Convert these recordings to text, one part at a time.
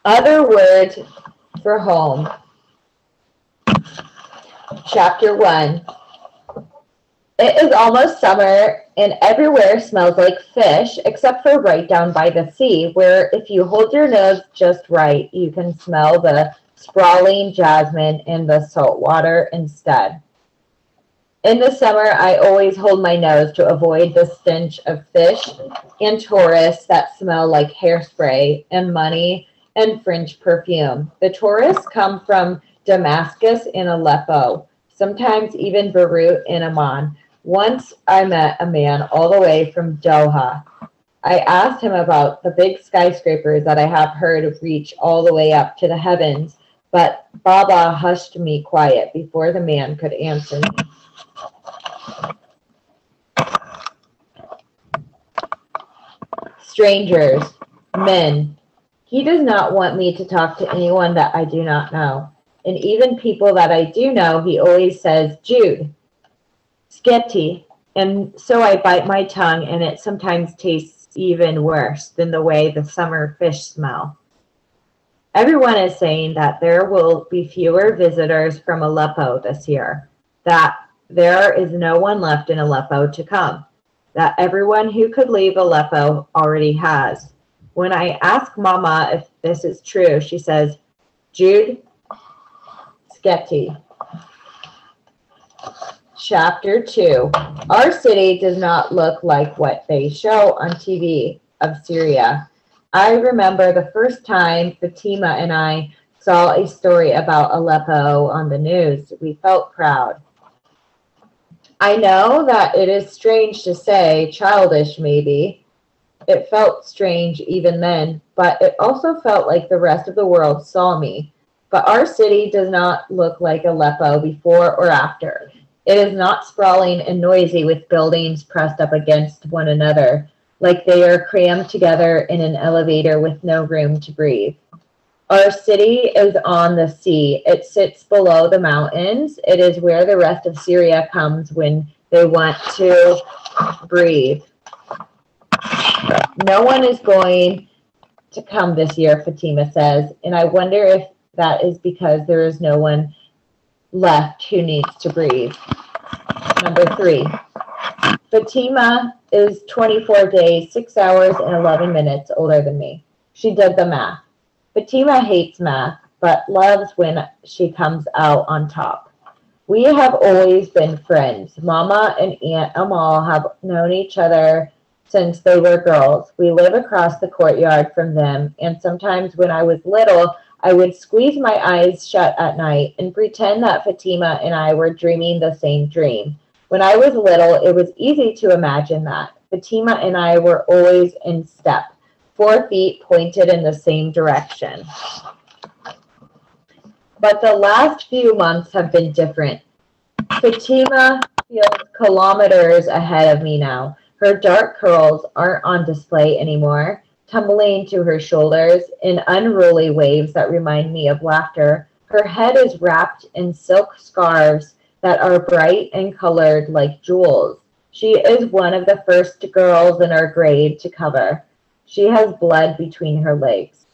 Other words for home. Chapter 1. It is almost summer, and everywhere smells like fish, except for right down by the sea, where if you hold your nose just right, you can smell the sprawling jasmine and the salt water instead. In the summer, I always hold my nose to avoid the stench of fish and tourists that smell like hairspray and money and French perfume. The tourists come from Damascus and Aleppo, sometimes even Beirut and Amman. Once I met a man all the way from Doha. I asked him about the big skyscrapers that I have heard reach all the way up to the heavens, but Baba hushed me quiet before the man could answer me. Strangers, men. He does not want me to talk to anyone that I do not know. And even people that I do know, he always says, Jude, Sketty. And so I bite my tongue, and it sometimes tastes even worse than the way the summer fish smell. Everyone is saying that there will be fewer visitors from Aleppo this year, that there is no one left in Aleppo to come, that everyone who could leave Aleppo already has. When I ask Mama if this is true, she says, Jude, Sketty. Chapter 2. Our city does not look like what they show on TV of Syria. I remember the first time Fatima and I saw a story about Aleppo on the news. We felt proud. I know that it is strange to say, childish maybe. It felt strange even then, but it also felt like the rest of the world saw me. But our city does not look like Aleppo before or after. It is not sprawling and noisy with buildings pressed up against one another, like they are crammed together in an elevator with no room to breathe. Our city is on the sea. It sits below the mountains. It is where the rest of Syria comes when they want to breathe. No one is going to come this year, Fatima says, and I wonder if that is because there is no one left who needs to breathe. Number 3. Fatima is 24 days, 6 hours, and 11 minutes older than me. She did the math. Fatima hates math, but loves when she comes out on top. We have always been friends. Mama and Aunt Amal have known each other since they were girls. We live across the courtyard from them, and sometimes when I was little, I would squeeze my eyes shut at night and pretend that Fatima and I were dreaming the same dream. When I was little, it was easy to imagine that. Fatima and I were always in step, 4 feet pointed in the same direction. But the last few months have been different. Fatima feels kilometers ahead of me now. Her dark curls aren't on display anymore, tumbling to her shoulders in unruly waves that remind me of laughter. Her head is wrapped in silk scarves that are bright and colored like jewels. She is one of the first girls in our grade to cover. She has blood between her legs.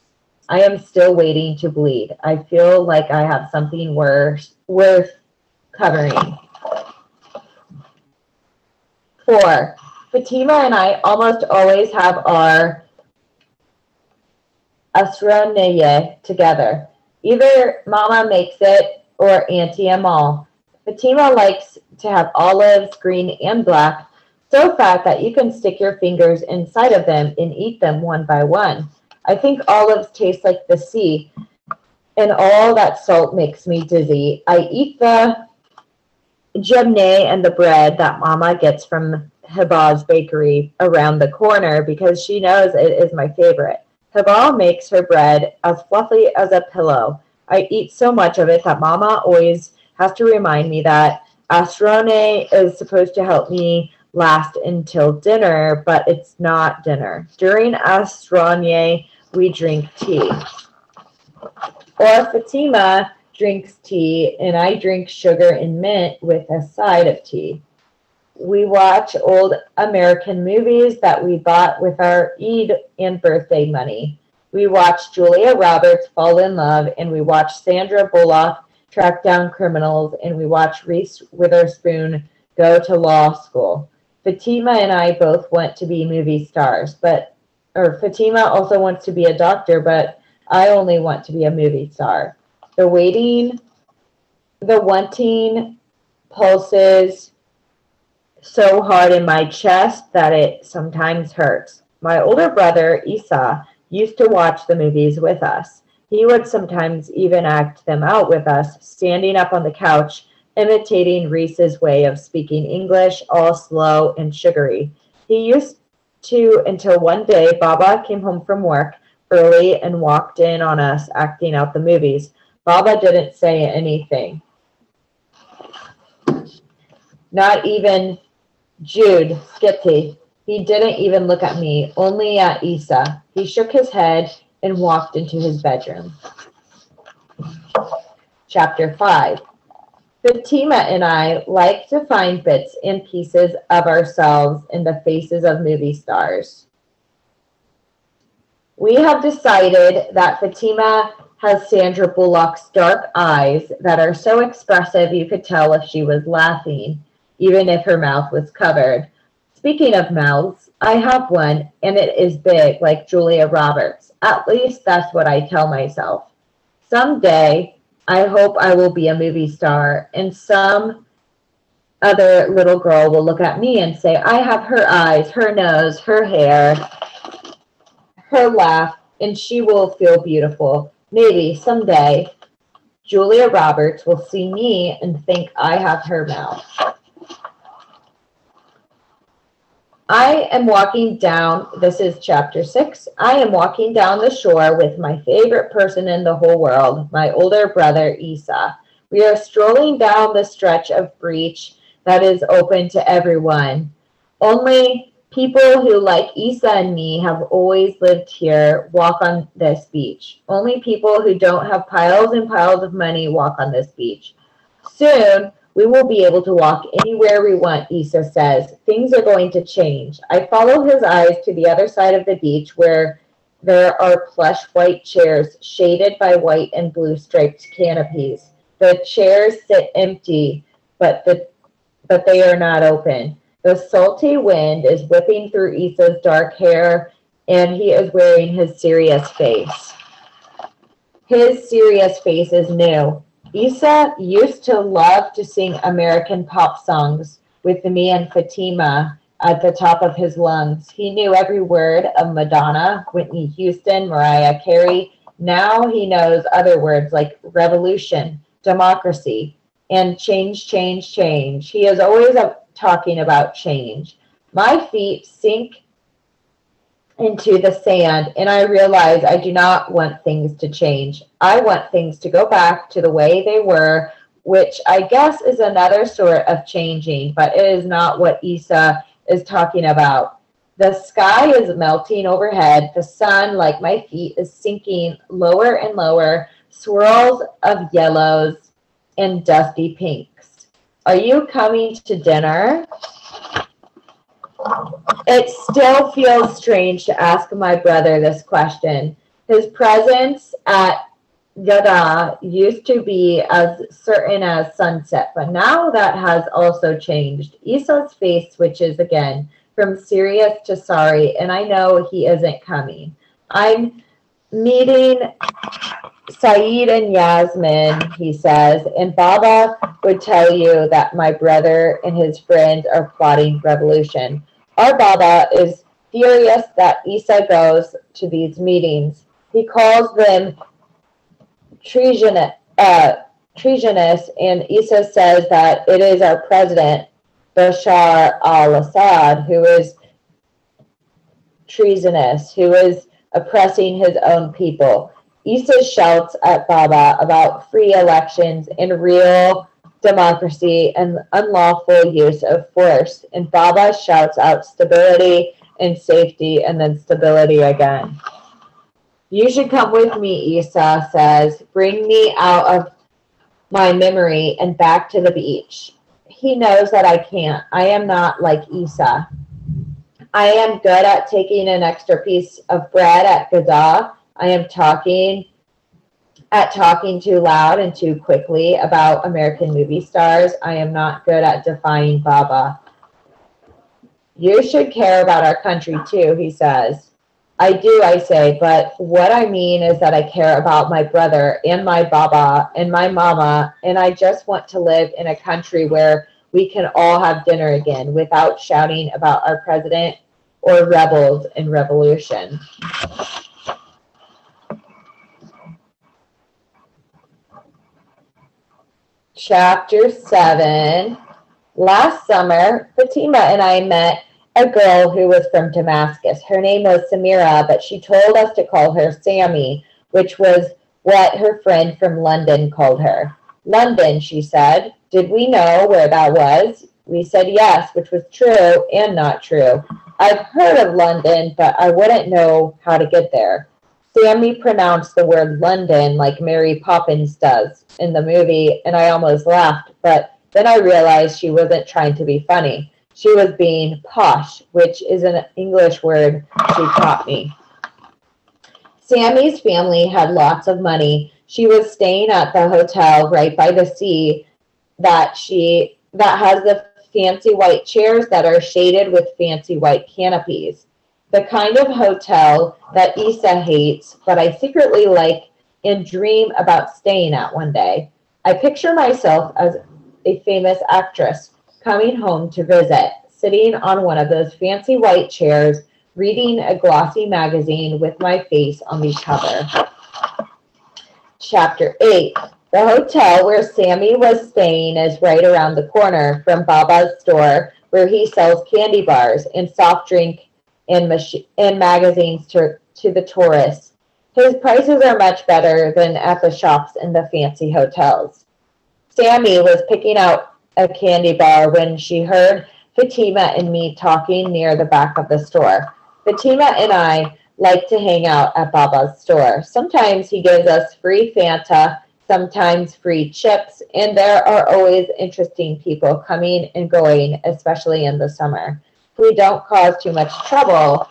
I am still waiting to bleed. I feel like I have something worth covering. 4. Fatima and I almost always have our asroneye together. Either Mama makes it or Auntie Amal. Fatima likes to have olives, green and black, so fat that you can stick your fingers inside of them and eat them one by one. I think olives taste like the sea, and all that salt makes me dizzy. I eat the jemne and the bread that Mama gets from Hiba's bakery around the corner because she knows it is my favorite. Hiba makes her bread as fluffy as a pillow. I eat so much of it that Mama always has to remind me that asrone is supposed to help me last until dinner, but it's not dinner. During asrone, we drink tea. Or Fatima drinks tea, and I drink sugar and mint with a side of tea. We watch old American movies that we bought with our Eid and birthday money. We watched Julia Roberts fall in love, and we watched Sandra Bullock track down criminals, and we watched Reese Witherspoon go to law school. Fatima and I both want to be movie stars, or Fatima also wants to be a doctor, but I only want to be a movie star. The wanting pulses so hard in my chest that it sometimes hurts. My older brother, Isa, used to watch the movies with us. He would sometimes even act them out with us, standing up on the couch, imitating Reese's way of speaking English, all slow and sugary. He used to until one day Baba came home from work early and walked in on us acting out the movies. Baba didn't say anything. Not even Jude, Skitty. He didn't even look at me, only at Isa. He shook his head and walked into his bedroom. Chapter 5. Fatima and I like to find bits and pieces of ourselves in the faces of movie stars. We have decided that Fatima has Sandra Bullock's dark eyes that are so expressive you could tell if she was laughing, even if her mouth was covered. Speaking of mouths, I have one, and it is big, like Julia Roberts. At least that's what I tell myself. Someday, I hope I will be a movie star, and some other little girl will look at me and say, I have her eyes, her nose, her hair, her laugh, and she will feel beautiful. Maybe someday, Julia Roberts will see me and think I have her mouth. I am walking down, this is chapter 6, I am walking down the shore with my favorite person in the whole world, my older brother, Isa. We are strolling down the stretch of beach that is open to everyone. Only people who, like Isa and me, have always lived here walk on this beach. Only people who don't have piles and piles of money walk on this beach. Soon, we will be able to walk anywhere we want, Isa says. Things are going to change. I follow his eyes to the other side of the beach where there are plush white chairs shaded by white and blue striped canopies. The chairs sit empty, but they are not open. The salty wind is whipping through Isa's dark hair, and he is wearing his serious face. His serious face is new. Isa used to love to sing American pop songs with me and Fatima at the top of his lungs. He knew every word of Madonna, Whitney Houston, Mariah Carey. Now he knows other words like revolution, democracy, and change, change, change. He is always talking about change. My feet sink into the sand, and I realize I do not want things to change. I want things to go back to the way they were, which I guess is another sort of changing, but it is not what Isa is talking about. The sky is melting overhead. The sun, like my feet, is sinking lower and lower, swirls of yellows and dusty pinks. Are you coming to dinner? It still feels strange to ask my brother this question. His presence at Gada used to be as certain as sunset, but now that has also changed. Isa's face switches again from serious to sorry, and I know he isn't coming. I'm meeting Saeed and Yasmin, he says, and Baba would tell you that my brother and his friends are plotting revolution. Our Baba is furious that Isa goes to these meetings. He calls them treasonous, and Isa says that it is our president, Bashar al-Assad, who is treasonous, who is oppressing his own people. Isa shouts at Baba about free elections and real democracy and unlawful use of force. And Baba shouts out stability and safety and then stability again. You should come with me, Isa says. Bring me out of my memory and back to the beach. He knows that I can't. I am not like Isa. I am good at taking an extra piece of bread at Gaza I am talking too loud and too quickly about American movie stars. I am not good at defying Baba. You should care about our country too, he says. I do, I say, but what I mean is that I care about my brother and my Baba and my mama, and I just want to live in a country where we can all have dinner again without shouting about our president or rebels in revolution. Chapter 7. Last summer, Fatima and I met a girl who was from Damascus. Her name was Samira, but she told us to call her Sammy, which was what her friend from London called her. London, she said. Did we know where that was? We said yes, which was true and not true. I've heard of London, but I wouldn't know how to get there. Sammy pronounced the word London like Mary Poppins does in the movie, and I almost laughed, but then I realized she wasn't trying to be funny. She was being posh, which is an English word she taught me. Sammy's family had lots of money. She was staying at the hotel right by the sea that has the fancy white chairs that are shaded with fancy white canopies. The kind of hotel that Issa hates, but I secretly like and dream about staying at one day. I picture myself as a famous actress coming home to visit, sitting on one of those fancy white chairs, reading a glossy magazine with my face on the cover. Chapter 8. The hotel where Sammy was staying is right around the corner from Baba's store, where he sells candy bars and soft drink and magazines to the tourists. His prices are much better than at the shops in the fancy hotels. Sammy was picking out a candy bar when she heard Fatima and me talking near the back of the store. Fatima and I like to hang out at Baba's store. Sometimes he gives us free Fanta, sometimes free chips, and there are always interesting people coming and going, especially in the summer. If we don't cause too much trouble,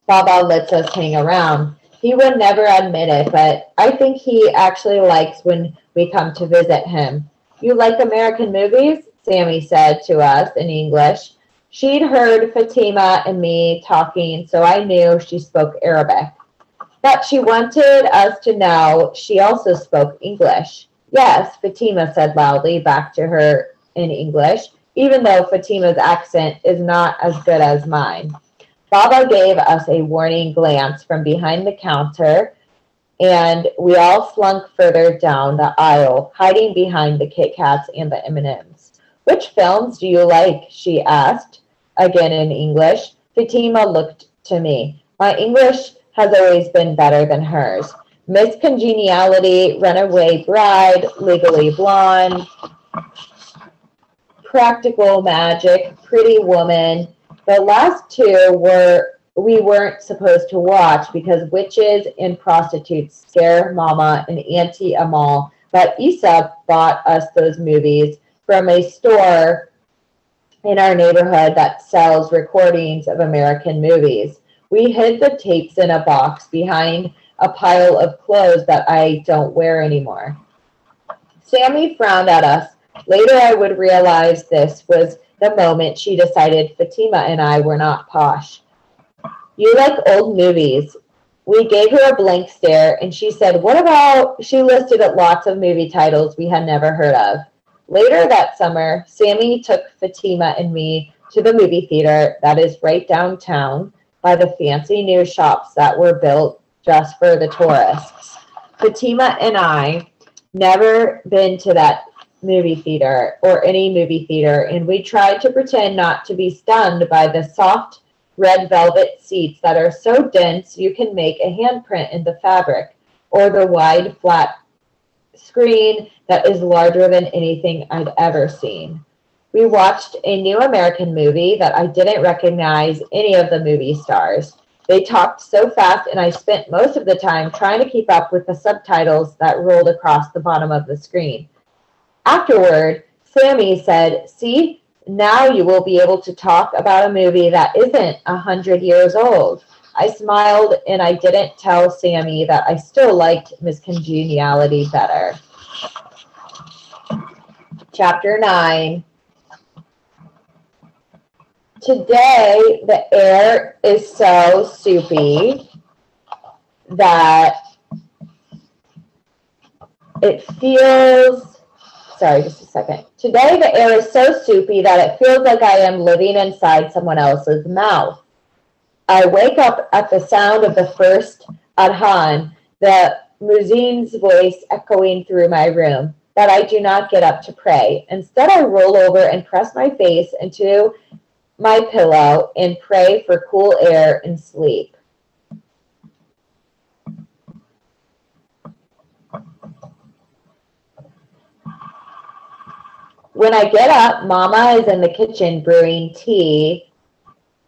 Baba lets us hang around. He would never admit it, but I think he actually likes when we come to visit him. You like American movies? Sammy said to us in English. She'd heard Fatima and me talking, so I knew she spoke Arabic. But she wanted us to know she also spoke English. Yes, Fatima said loudly back to her in English, even though Fatima's accent is not as good as mine. Baba gave us a warning glance from behind the counter, and we all slunk further down the aisle, hiding behind the Kit Kats and the M&Ms. Which films do you like? She asked, again in English. Fatima looked to me. My English has always been better than hers. Miss Congeniality, Runaway Bride, Legally Blonde, Practical Magic, Pretty Woman. The last two we weren't supposed to watch because witches and prostitutes scare Mama and Auntie Amal, but Issa bought us those movies from a store in our neighborhood that sells recordings of American movies. We hid the tapes in a box behind a pile of clothes that I don't wear anymore. Sammy frowned at us. Later I would realize this was the moment she decided Fatima and I were not posh. You like old movies. We gave her a blank stare, and she said, what about, she listed lots of movie titles we had never heard of. Later that summer, Sammy took Fatima and me to the movie theater that is right downtown by the fancy new shops that were built just for the tourists. Fatima and I never been to that movie theater or any movie theater, and we tried to pretend not to be stunned by the soft red velvet seats that are so dense you can make a handprint in the fabric, or the wide flat screen that is larger than anything I'd ever seen. We watched a new American movie that I didn't recognize any of the movie stars. They talked so fast, and I spent most of the time trying to keep up with the subtitles that rolled across the bottom of the screen. Afterward, Sammy said, see, now you will be able to talk about a movie that isn't 100 years old. I smiled and I didn't tell Sammy that I still liked Miss Congeniality better. Chapter 9. Today, the air is so soupy that it feels, sorry, just a second. Today, the air is so soupy that it feels like I am living inside someone else's mouth. I wake up at the sound of the first adhan, the muezzin's voice echoing through my room, but I do not get up to pray. Instead, I roll over and press my face into my pillow and pray for cool air and sleep. When I get up, Mama is in the kitchen brewing tea.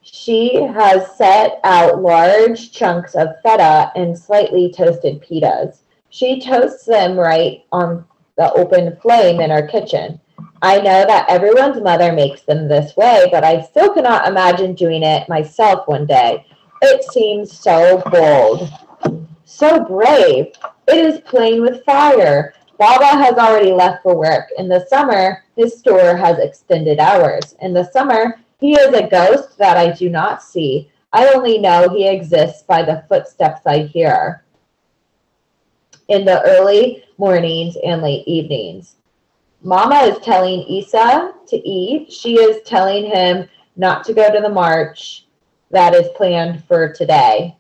She has set out large chunks of feta and slightly toasted pitas. She toasts them right on the open flame in our kitchen. I know that everyone's mother makes them this way, but I still cannot imagine doing it myself one day. It seems so bold, so brave. It is playing with fire. Baba has already left for work. In the summer, his store has extended hours. In the summer, he is a ghost that I do not see. I only know he exists by the footsteps I hear in the early mornings and late evenings. Mama is telling Isa to eat. She is telling him not to go to the march that is planned for today.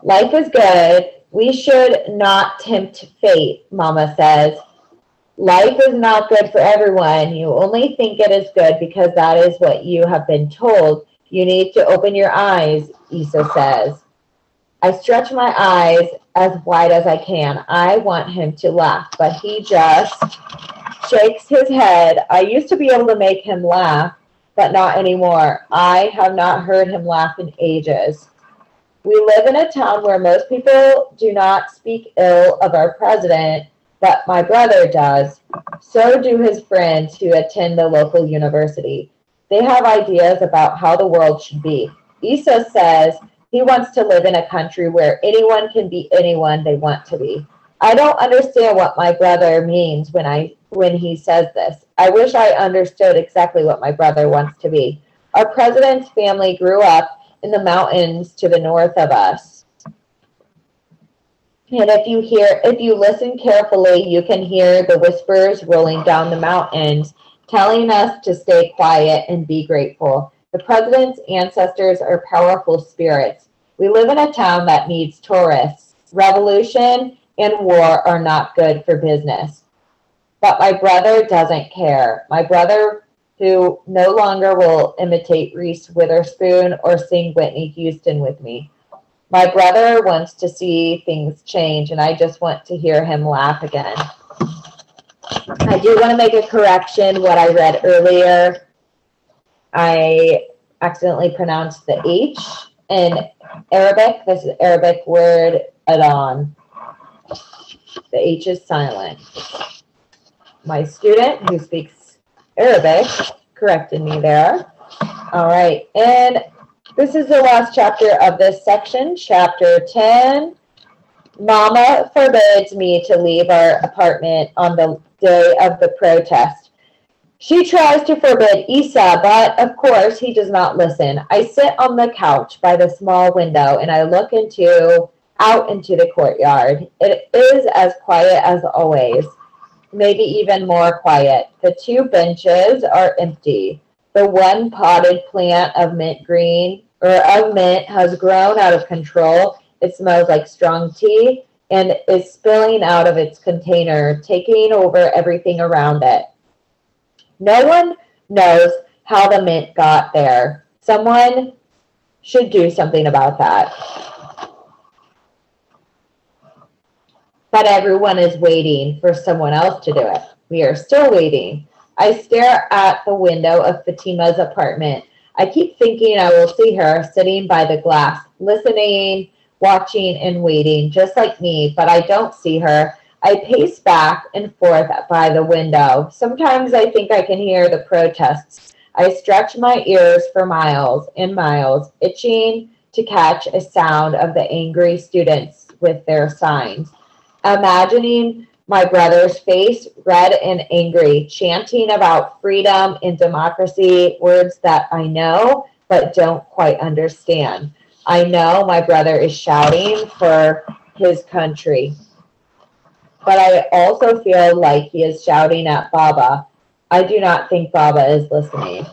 Life is good. We should not tempt fate, Mama says. Life is not good for everyone. You only think it is good because that is what you have been told. You need to open your eyes, Isa says. I stretch my eyes as wide as I can. I want him to laugh, but he just shakes his head. I used to be able to make him laugh, but not anymore. I have not heard him laugh in ages. We live in a town where most people do not speak ill of our president, but my brother does. So do his friends who attend the local university. They have ideas about how the world should be. Isa says he wants to live in a country where anyone can be anyone they want to be. I don't understand what my brother means when he says this. I wish I understood exactly what my brother wants to be. Our president's family grew up in the mountains to the north of us. And if you listen carefully, you can hear the whispers rolling down the mountains, telling us to stay quiet and be grateful. The president's ancestors are powerful spirits. We live in a town that needs tourists. Revolution and war are not good for business. But my brother doesn't care. My brother, who no longer will imitate Reese Witherspoon or sing Whitney Houston with me. My brother wants to see things change, and I just want to hear him laugh again. I do want to make a correction. What I read earlier, I accidentally pronounced the H in Arabic. This is Arabic word adhan. The H is silent. My student who speaks Arabic corrected me there. All right, and this is the last chapter of this section, chapter 10. Mama forbids me to leave our apartment on the day of the protest. She tries to forbid Isa, but of course he does not listen. I sit on the couch by the small window and I look out into the courtyard. It is as quiet as always, maybe even more quiet. The two benches are empty. The one potted plant of mint has grown out of control. It smells like strong tea and is spilling out of its container, taking over everything around it. No one knows how the mint got there. Someone should do something about that. But everyone is waiting for someone else to do it. We are still waiting. I stare at the window of Fatima's apartment. I keep thinking I will see her sitting by the glass, listening, watching, and waiting, just like me, but I don't see her. I pace back and forth by the window. Sometimes I think I can hear the protests I stretch my ears for miles and miles, itching to catch a sound of the angry students with their signs. Imagining my brother's face, red and angry, chanting about freedom and democracy, words that I know but don't quite understand. I know my brother is shouting for his country, but I also feel like he is shouting at Baba. I do not think Baba is listening.